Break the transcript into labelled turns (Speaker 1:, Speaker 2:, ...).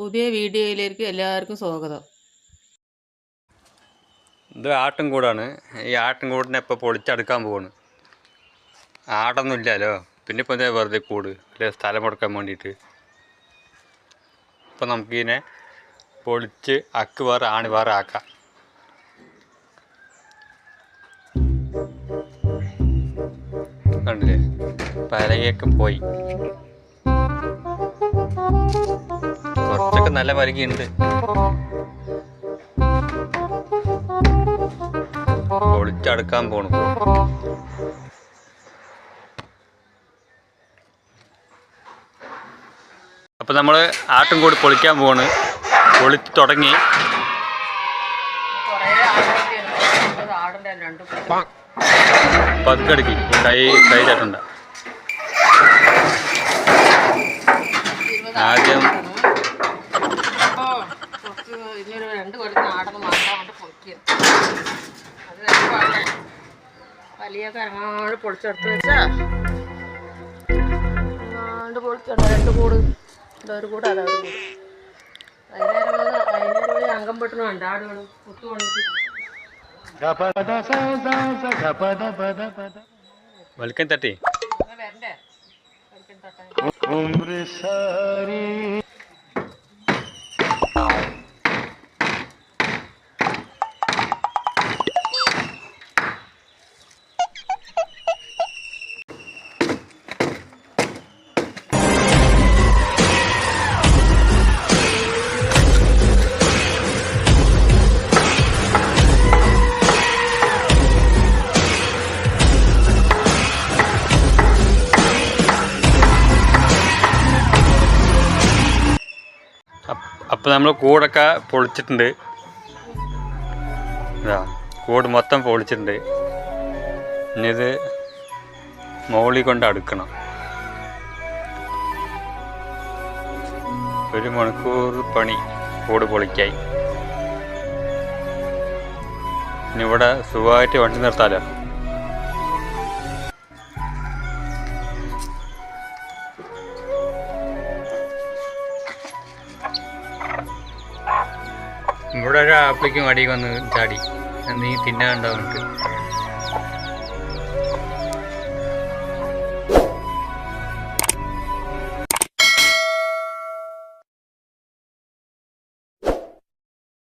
Speaker 1: പുതിയ വീഡിയോയിലേക്ക് എല്ലാവർക്കും സ്വാഗതം.
Speaker 2: ഇത് ആട്ടിൻകൂടാണ്. ഈ ആട്ടിൻകൂടിനെ ഇപ്പോൾ പൊളിച്ചെടുക്കാൻ പോവാണ്. ആടൊന്നും ഇല്ലല്ലോ, പിന്നെ ഇപ്പോൾ എന്താ വെറുതെ കൂട് അല്ലെങ്കിൽ സ്ഥലം കൊടുക്കാൻ വേണ്ടിയിട്ട്. അപ്പോൾ നമുക്കിതിനെ പൊളിച്ച് അക്ക് വേറെ ആണി വേറെ ആക്കാം. കണ്ടില്ലേ, പലകയൊക്കെ പോയി. കുറച്ചൊക്കെ നല്ല പലകയുണ്ട്. പൊളിച്ചടുക്കാൻ പോണു. അപ്പോൾ നമ്മൾ ആട്ടിൻകൂട് പൊളിക്കാൻ പോവാണ്. പൊളിച്ച് തുടങ്ങി. പതുക്കടുക്കി കൈ തട്ടണ്ട. ആദ്യം
Speaker 1: വലിയൊക്കെ അങ്ങാണ്ട് പൊളിച്ചെടുത്ത് വെച്ചാൽ അങ്ങാണ്ട് പൊളിച്ചെടുത്ത 2 കൂട് ഒരു കൂട് അതാ ഒരു കൂട്. അതിനൊരു അംഗം പെട്ടണുണ്ട് ആടുകൾ കുത്തു കൊണ്ടിട്ട്.
Speaker 2: വലിക്കാൻ തട്ടി
Speaker 1: വരണ്ടേ തട്ടാൻ.
Speaker 2: അപ്പോൾ നമ്മൾ കൂടൊക്കെ പൊളിച്ചിട്ടുണ്ട്. കൂട് മൊത്തം പൊളിച്ചിട്ടുണ്ട്. ഇനി ഇത് മോളിൽ കൊണ്ട് അടുക്കണം. 1 മണിക്കൂർ പണി കൂട് പൊളിക്കായി. ഇനി ഇവിടെ സുഖമായിട്ട് വണ്ടി നിർത്താലോ. ഇവിടെ ഒരു ആപ്പിളിക്ക് മടി വന്ന് ചാടി എന്തെങ്കിലും തിന്നാണ്ടാവുന്നുണ്ട്.